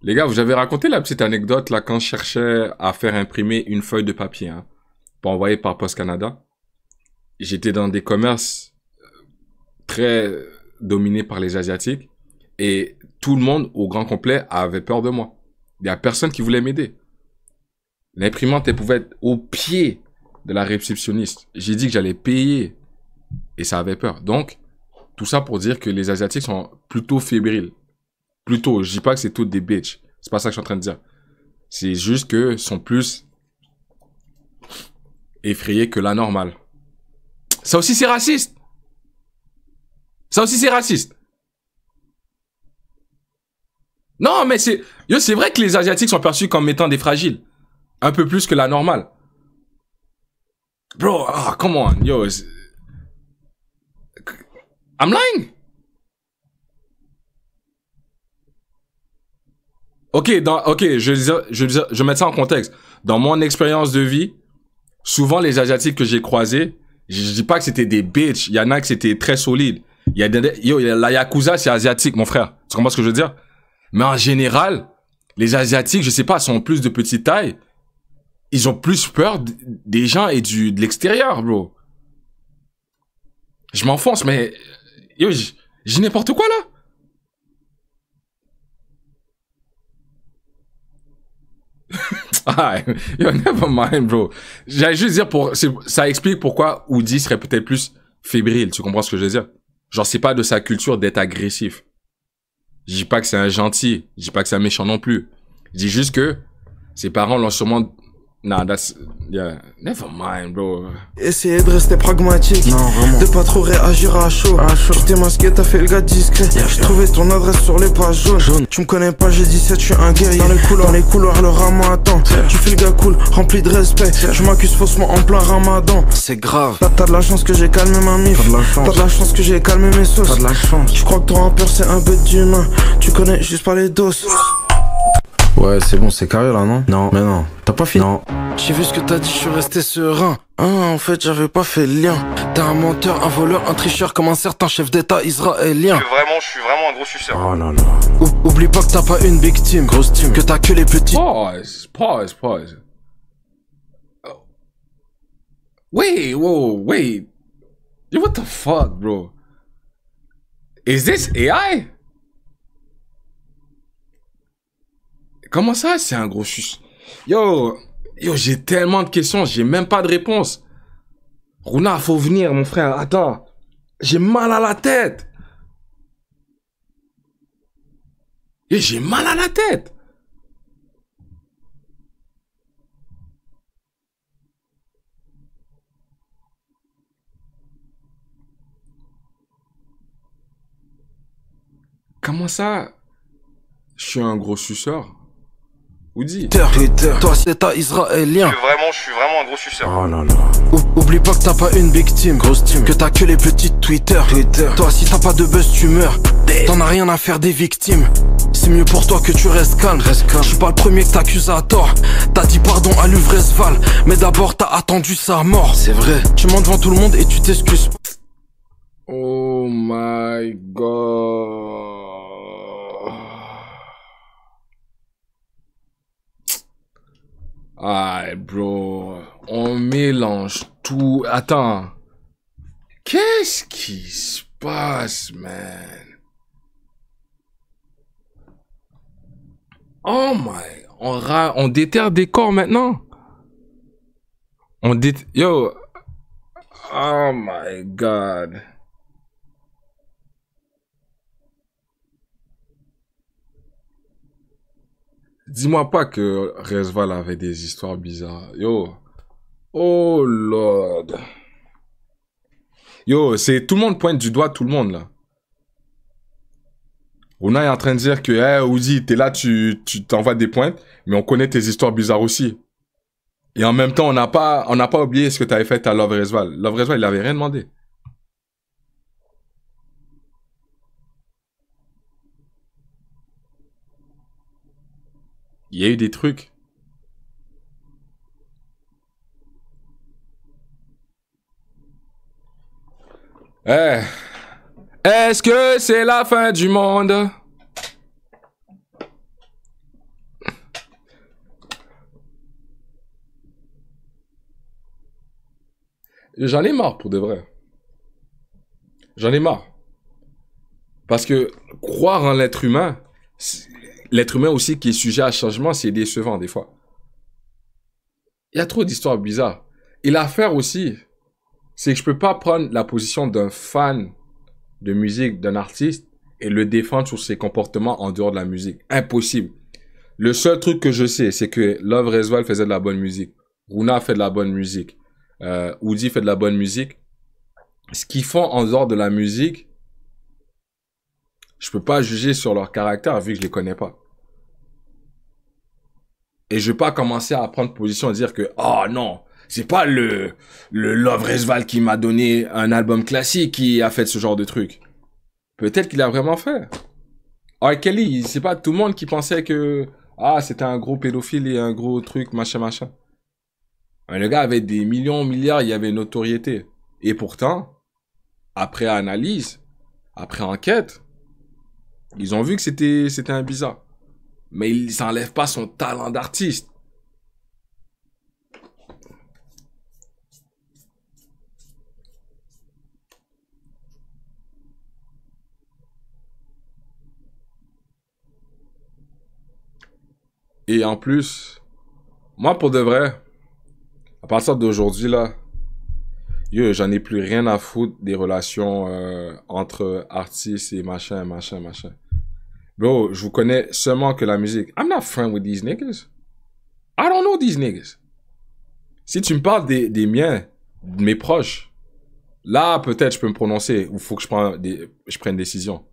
Les gars, vous avez raconté la petite anecdote là quand je cherchais à faire imprimer une feuille de papier hein, pour envoyer par Post Canada. J'étais dans des commerces très dominés par les Asiatiques et tout le monde au grand complet avait peur de moi. Il y a personne qui voulait m'aider. L'imprimante, elle pouvait être au pied de la réceptionniste. J'ai dit que j'allais payer. Et ça avait peur. Donc, tout ça pour dire que les Asiatiques sont plutôt fébriles. Plutôt, je dis pas que c'est toutes des bitches. C'est pas ça que je suis en train de dire. C'est juste que sont plus effrayés que la normale. Ça aussi, c'est raciste. Ça aussi, c'est raciste. Non, mais c'est... Yo, c'est vrai que les Asiatiques sont perçus comme étant des fragiles. Un peu plus que la normale. Bro, come on, yo. I'm lying. Ok, je vais mettre ça en contexte. Dans mon expérience de vie, souvent les Asiatiques que j'ai croisés, je dis pas que c'était des bitches. Il y en a que c'était très solide. La Yakuza, c'est asiatique, mon frère. Tu comprends ce que je veux dire? Mais en général, les Asiatiques, je sais pas, sont plus de petite taille. Ils ont plus peur des gens et de l'extérieur, bro. Je m'enfonce, mais... Yo, j'ai n'importe quoi, là. Yo, never mind, bro. J'allais juste dire ça explique pourquoi Oudi serait peut-être plus fébrile. Tu comprends ce que je veux dire? Genre, c'est pas de sa culture d'être agressif. Je dis pas que c'est un gentil. Je dis pas que c'est un méchant non plus. Je dis juste que ses parents l'ont sûrement... Nah, yeah, never mind, bro. Essayer de rester pragmatique. Non, vraiment. De pas trop réagir à chaud. Tu t'es masqué, t'as fait le gars discret. J'ai trouvé ton adresse sur les pages jaunes. Tu me connais pas, j'ai 17, je suis un guerrier. Dans les couloirs, le rama attend. Tu fais le gars cool, rempli de respect. Je m'accuse faussement en plein ramadan. C'est grave. T'as de la chance que j'ai calmé ma mif. T'as de la chance que j'ai calmé mes sauces. T'as de la chance. Tu crois que ton rappeur c'est un bête d'humain. Tu connais juste pas les doses. Ouais, c'est bon, c'est carré là, non? Non, mais non. T'as pas fini? Non. J'ai vu ce que t'as dit, je suis resté serein. En fait, j'avais pas fait le lien. T'es un menteur, un voleur, un tricheur comme un certain chef d'état israélien. Je suis vraiment un gros suceur. Oh là là. Oublie pas que t'as pas une big team, grosse team. Que t'as que les petits. Pause. Oh. Wait. Yo, what the fuck, bro? Is this AI? Comment ça, c'est un gros sus? Yo, j'ai tellement de questions, j'ai même pas de réponse. Runa, faut venir, mon frère. Attends, j'ai mal à la tête. Yo, j'ai mal à la tête. Comment ça? Je suis un gros suceur? Oudi. Twitter, toi c'est ta israélien. Je suis vraiment un gros suceur. Oh là là. Oublie pas que t'as pas une big team, grosse team. Que t'as que les petites Twitter. Toi si t'as pas de buzz tu meurs. T'en as rien à faire des victimes. C'est mieux pour toi que tu restes calme. Je suis pas le premier que t'accuses à tort. T'as dit pardon à Luvresval, mais d'abord t'as attendu sa mort. C'est vrai. Tu mens devant tout le monde et tu t'excuses. Oh my god. Ah, bro, on mélange tout. Attends. Qu'est-ce qui se passe, man? Oh my... On déterre des corps maintenant? Yo. Oh my god. Dis-moi pas que Rezval avait des histoires bizarres. Yo. Oh Lord. Yo, c'est tout le monde pointe du doigt tout le monde là. Runa est en train de dire que, hey, Oudi, t'es là, tu t'envoies des pointes, mais on connaît tes histoires bizarres aussi. Et en même temps, on n'a pas oublié ce que t'avais fait à Love Rezval. Love Rezval, il avait rien demandé. Il y a eu des trucs. Eh. Est-ce que c'est la fin du monde? J'en ai marre pour de vrai. J'en ai marre. Parce que croire en l'être humain, l'être humain aussi qui est sujet à changement, c'est décevant des fois. Il y a trop d'histoires bizarres. Et l'affaire aussi, c'est que je peux pas prendre la position d'un fan de musique, d'un artiste, et le défendre sur ses comportements en dehors de la musique. Impossible. Le seul truc que je sais, c'est que Love Resval faisait de la bonne musique. Runa fait de la bonne musique. Oudi fait de la bonne musique. Ce qu'ils font en dehors de la musique, je peux pas juger sur leur caractère vu que je les connais pas. Et je vais pas commencer à prendre position et dire que, oh non, c'est pas le Love Resval qui m'a donné un album classique qui a fait ce genre de truc. Peut-être qu'il a vraiment fait. R. Kelly, c'est pas tout le monde qui pensait que, c'était un gros pédophile et un gros truc, machin, machin. Mais le gars avait des millions, milliards, il y avait une notoriété. Et pourtant, après analyse, après enquête, ils ont vu que c'était un bizarre. Mais ça enlève pas son talent d'artiste. Et en plus, moi pour de vrai, à partir d'aujourd'hui là, j'en ai plus rien à foutre des relations entre artistes et machin, machin, machin. Bro, je vous connais seulement que la musique. I'm not friend with these niggas. I don't know these niggas. Si tu me parles des miens, de mes proches, là peut-être je peux me prononcer ou faut que je prenne une décision.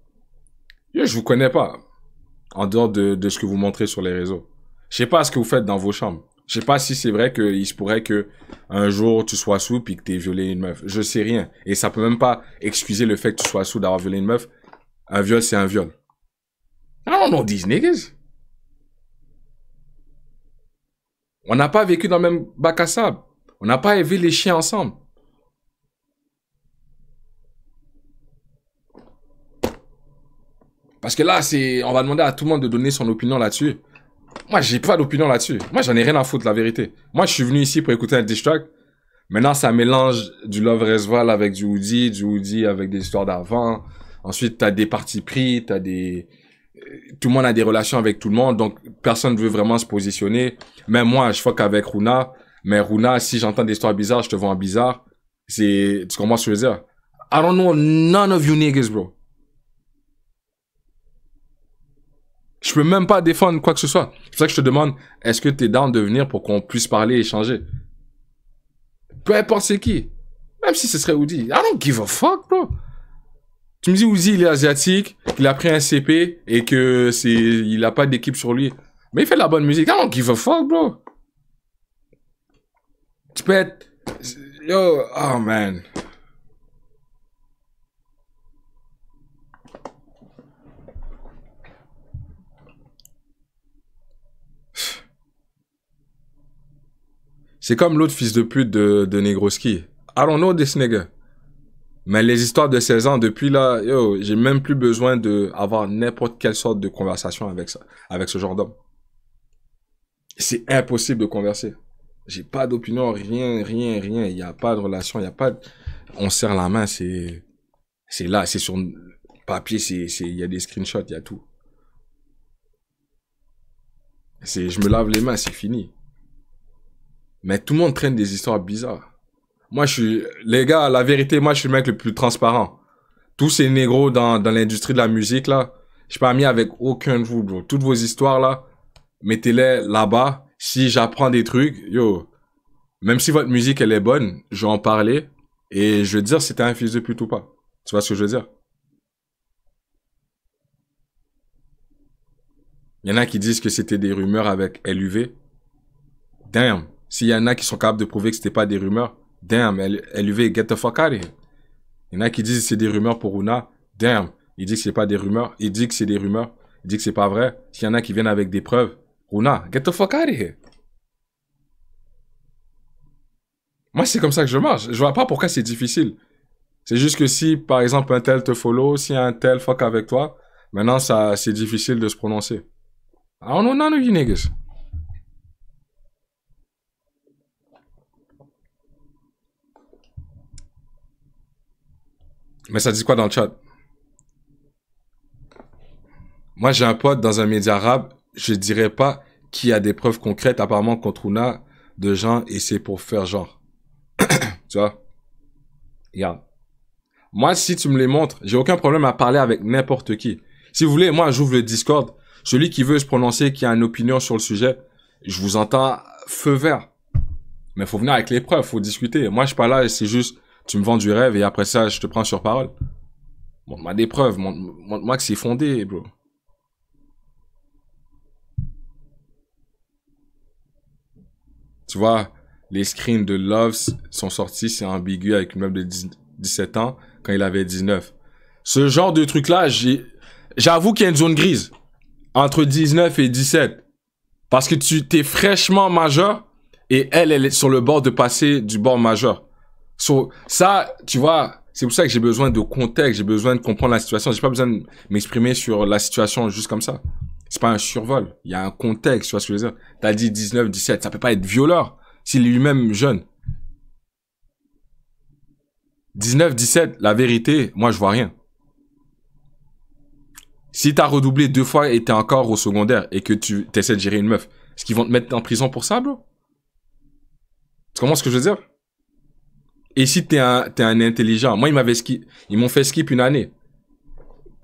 Je vous connais pas en dehors de ce que vous montrez sur les réseaux. Je sais pas ce que vous faites dans vos chambres. Je sais pas si c'est vrai qu'il se pourrait que un jour tu sois sous puis que t'aies violé une meuf. Je sais rien. Et ça peut même pas excuser le fait que tu sois sous d'avoir violé une meuf. Un viol, c'est un viol. I don't know these niggas. On n'a pas vécu dans le même bac à sable. On n'a pas élevé les chiens ensemble. Parce que là, on va demander à tout le monde de donner son opinion là-dessus. Moi, j'ai pas d'opinion là-dessus. Moi, j'en ai rien à foutre, la vérité. Moi, je suis venu ici pour écouter un diss track. Maintenant, ça mélange du Love Resval avec du Oudi avec des histoires d'avant. Ensuite, t'as des partis pris, tout le monde a des relations avec tout le monde, donc personne ne veut vraiment se positionner. Même moi, je fuck avec Runa. Mais Runa, si j'entends des histoires bizarres, je te vois en bizarre. Tu comprends ce que je veux dire? I don't know none of you niggas, bro. Je peux même pas défendre quoi que ce soit. C'est pour ça que je te demande, est-ce que t'es down de venir pour qu'on puisse parler et échanger? Peu importe c'est qui. Même si ce serait Oudi. I don't give a fuck, bro. Tu me dis Oudi, il est asiatique, qu'il a pris un CP et que il a pas d'équipe sur lui. Mais il fait de la bonne musique. I don't give a fuck, bro. Tu peux être... Yo, oh man. C'est comme l'autre fils de pute de Negroski. I don't know this nigga. Mais les histoires de 16 ans, depuis là, j'ai même plus besoin d'avoir n'importe quelle sorte de conversation avec ce genre d'homme. C'est impossible de converser. J'ai pas d'opinion, rien. Il y a pas de relation, il y a pas on serre la main, c'est là, c'est sur papier, il y a des screenshots, il y a tout. Je me lave les mains, c'est fini. Mais tout le monde traîne des histoires bizarres. Moi, les gars, la vérité, moi, je suis le mec le plus transparent. Tous ces négros dans l'industrie de la musique, là, je suis pas ami avec aucun de vous, bro. Toutes vos histoires, là, mettez-les là-bas. Si j'apprends des trucs, même si votre musique, elle est bonne, je vais en parler et je vais dire si t'es un fils de pute ou pas. Tu vois ce que je veux dire? Il y en a qui disent que c'était des rumeurs avec LUV. Damn. S'il y en a qui sont capables de prouver que c'était pas des rumeurs, damn, LUV, get the fuck out of here. Il y en a qui disent que c'est des rumeurs pour Runa, damn. Il dit que c'est pas des rumeurs, il dit que c'est des rumeurs, il dit que c'est pas vrai. S'il y en a qui viennent avec des preuves, Runa, get the fuck out of here. Moi, c'est comme ça que je marche. Je vois pas pourquoi c'est difficile. C'est juste que si, par exemple, un tel te follow, si un tel fuck avec toi, maintenant, c'est difficile de se prononcer. I don't know none of you niggas. Mais ça dit quoi dans le chat? Moi, j'ai un pote dans un média arabe. Je dirais pas qu'il y a des preuves concrètes apparemment contre Ouna de gens et c'est pour faire genre. Tu vois? Regarde. Moi, si tu me les montres, j'ai aucun problème à parler avec n'importe qui. Si vous voulez, moi, j'ouvre le Discord. Celui qui veut se prononcer, qui a une opinion sur le sujet, je vous entends feu vert. Mais faut venir avec les preuves, faut discuter. Moi, je suis pas là, c'est juste, tu me vends du rêve et après ça, je te prends sur parole. Montre-moi des preuves, montre-moi que c'est fondé, bro. Tu vois, les screens de Loves sont sortis, c'est ambigu avec une meuf de 17 ans quand il avait 19. Ce genre de truc-là, j'avoue qu'il y a une zone grise entre 19 et 17. Parce que t'es fraîchement majeur et elle est sur le bord de passer du bord majeur. So, ça, tu vois, c'est pour ça que j'ai besoin de contexte, j'ai besoin de comprendre la situation. J'ai pas besoin de m'exprimer sur la situation juste comme ça. C'est pas un survol. Il y a un contexte, tu vois ce que je veux dire. T'as dit 19, 17, ça peut pas être violeur s'il est lui-même jeune. 19, 17, la vérité, moi je vois rien. Si t'as redoublé 2 fois et t'es encore au secondaire et que tu essaies de gérer une meuf, est-ce qu'ils vont te mettre en prison pour ça, bro? Tu comprends ce que je veux dire? Et si t'es un intelligent, moi ils m'ont fait skip une année.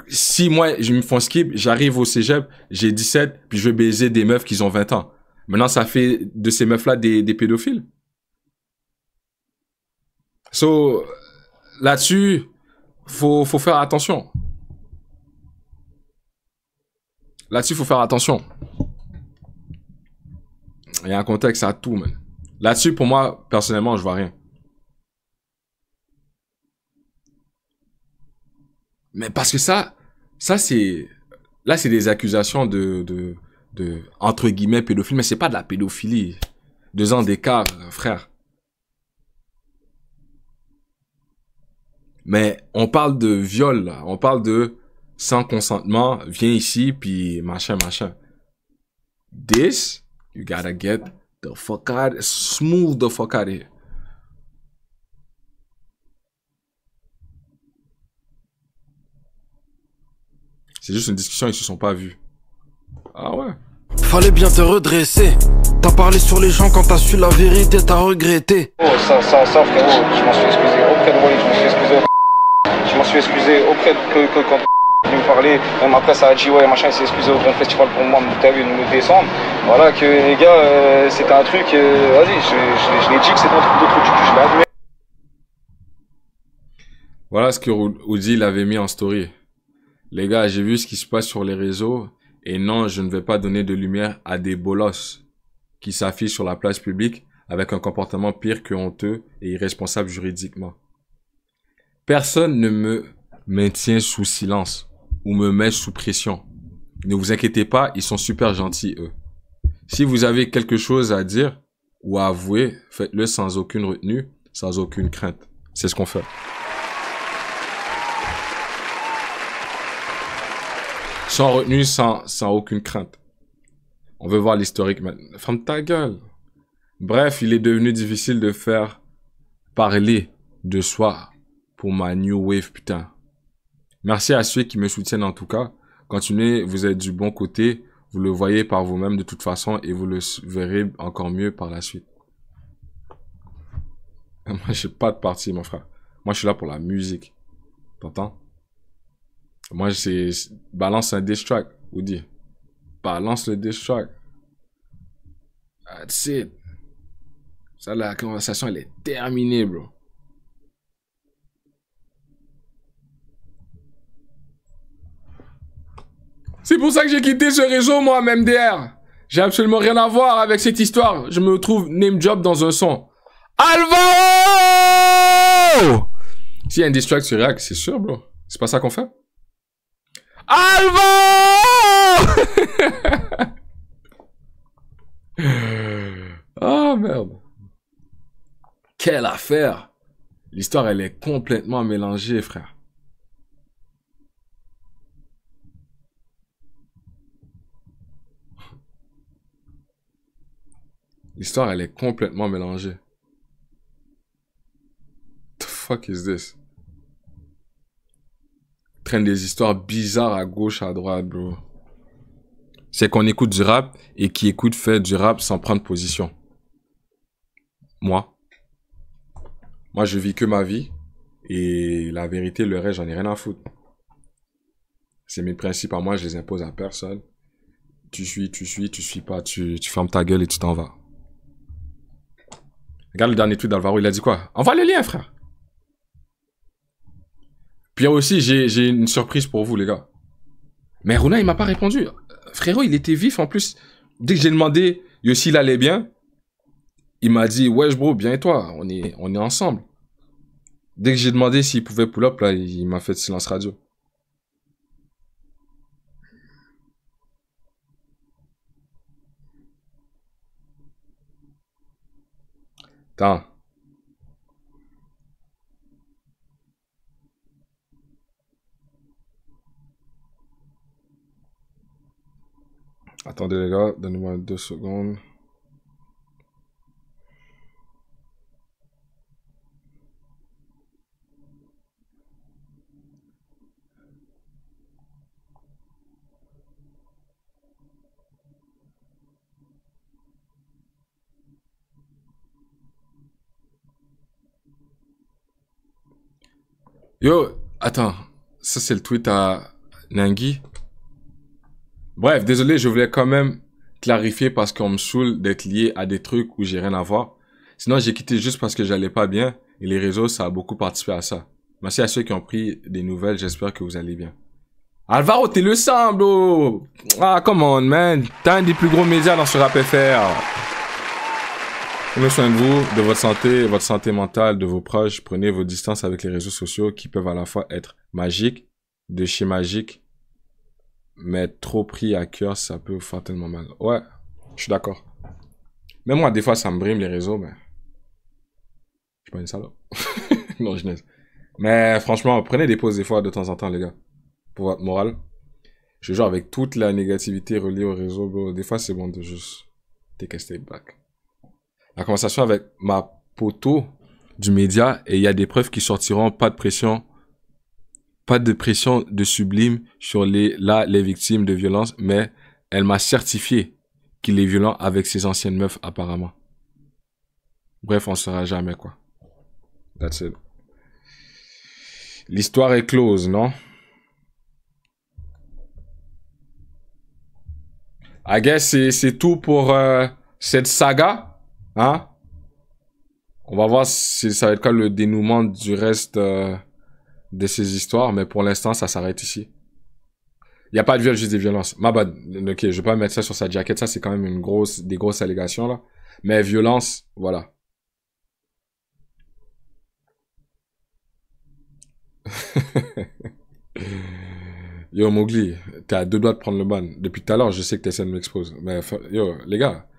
Si moi, je me fais skip, j'arrive au cégep, j'ai 17, puis je vais baiser des meufs qui ont 20 ans. Maintenant, ça fait de ces meufs-là des pédophiles. So, là-dessus, faut faire attention. Là-dessus, faut faire attention. Il y a un contexte à tout, man. Là-dessus, pour moi, personnellement, je vois rien. Mais parce que ça c'est, là, c'est des accusations de, entre guillemets, pédophile, mais c'est pas de la pédophilie. 2 ans d'écart, frère. Mais on parle de viol, là. On parle de sans consentement, viens ici, puis machin. This, you gotta get the fuck out, smooth the fuck out of here. C'est juste une discussion, ils se sont pas vus. Ah ouais. Fallait bien te redresser. T'as parlé sur les gens quand t'as su la vérité, t'as regretté. Oh, ça, frérot, je m'en suis excusé auprès de Wally, je m'en suis excusé auprès de quand il me parlait, même après ça a dit ouais machin, il s'est excusé au grand festival pour moi, t'as vu, me descendre. Voilà que les gars, c'était un truc, vas-y, je l'ai dit que c'était un truc d'autre, je l'ai admis. Voilà ce que Oudi l'avait mis en story. Les gars, j'ai vu ce qui se passe sur les réseaux et non, je ne vais pas donner de lumière à des bolosses qui s'affichent sur la place publique avec un comportement pire que honteux et irresponsable juridiquement. Personne ne me maintient sous silence ou me met sous pression. Ne vous inquiétez pas, ils sont super gentils, eux. Si vous avez quelque chose à dire ou à avouer, faites-le sans aucune retenue, sans aucune crainte. C'est ce qu'on fait. Sans retenue, sans aucune crainte. On veut voir l'historique maintenant. Ferme ta gueule. Bref, il est devenu difficile de faire parler de soi pour ma new wave, putain. Merci à ceux qui me soutiennent en tout cas. Continuez, vous êtes du bon côté. Vous le voyez par vous-même de toute façon et vous le verrez encore mieux par la suite. Moi, j'ai pas de parti, mon frère. Moi, je suis là pour la musique. T'entends? Moi, c'est balance un diss track, Woody. Balance le diss track. That's it. Ça, la conversation, elle est terminée, bro. C'est pour ça que j'ai quitté ce réseau, moi, MDR. J'ai absolument rien à voir avec cette histoire. Je me trouve name job dans un son. Alvaro! S'il y a un diss track sur React, c'est sûr, bro. C'est pas ça qu'on fait? Alvaro! Oh, merde. Quelle affaire! L'histoire, elle est complètement mélangée, frère. L'histoire, elle est complètement mélangée. The fuck is this? Traîne des histoires bizarres à gauche, à droite, bro. c'est qu'on écoute du rap et qui écoute fait du rap sans prendre position. Moi, je vis que ma vie et la vérité, le reste, j'en ai rien à foutre. C'est mes principes à moi, je les impose à personne. Tu suis pas, tu fermes ta gueule et tu t'en vas. Regarde le dernier tweet d'Alvaro, il a dit quoi? Envoie le lien, frère. Puis aussi, j'ai une surprise pour vous, les gars. Mais Runa, il m'a pas répondu. Frérot, il était vif en plus. Dès que j'ai demandé, Yossi, il allait bien. Il m'a dit, wesh bro, bien et toi? On est ensemble. Dès que j'ai demandé s'il pouvait pull up, là, il m'a fait silence radio. Attends. Attendez les gars, donnez-moi 2 secondes. Yo, attends. Ça, c'est le tweet à Nangui. Bref, désolé, je voulais quand même clarifier parce qu'on me saoule d'être lié à des trucs où j'ai rien à voir. Sinon, j'ai quitté juste parce que j'allais pas bien et les réseaux, ça a beaucoup participé à ça. Merci à ceux qui ont pris des nouvelles, j'espère que vous allez bien. Alvaro, t'es le sang, bro! Ah, come on, man! T'es un des plus gros médias dans ce rap FR. Prenez soin de vous, de votre santé mentale, de vos proches. Prenez vos distances avec les réseaux sociaux qui peuvent à la fois être magiques, de chez magique, mais trop pris à cœur, ça peut vous faire tellement mal. Ouais, je suis d'accord. Même moi, des fois, ça me brime les réseaux, mais... Je suis pas une salope. Non, je n'ai... Mais franchement, prenez des pauses des fois de temps en temps, les gars. Pour votre morale. Je joue avec toute la négativité reliée au réseau, bro. Des fois, c'est bon de juste take a step back. La conversation avec ma poteau du média, et il y a des preuves qui sortiront, pas de pression de Sublime sur les victimes de violence, mais elle m'a certifié qu'il est violent avec ses anciennes meufs, apparemment. Bref, on saura jamais, quoi. That's it. L'histoire est close, non? I guess c'est tout pour cette saga. Hein? On va voir si ça va être quoi le dénouement du reste de ces histoires, mais pour l'instant, ça s'arrête ici. Il n'y a pas de viol, juste des violences. Ma bad. Ok, je vais pas mettre ça sur sa jaquette, ça c'est quand même des grosses allégations là. Mais violence, voilà. Yo Mowgli, t'es à 2 doigts de prendre le ban. Depuis tout à l'heure, je sais que t'essaies de m'exposer. Mais yo, les gars,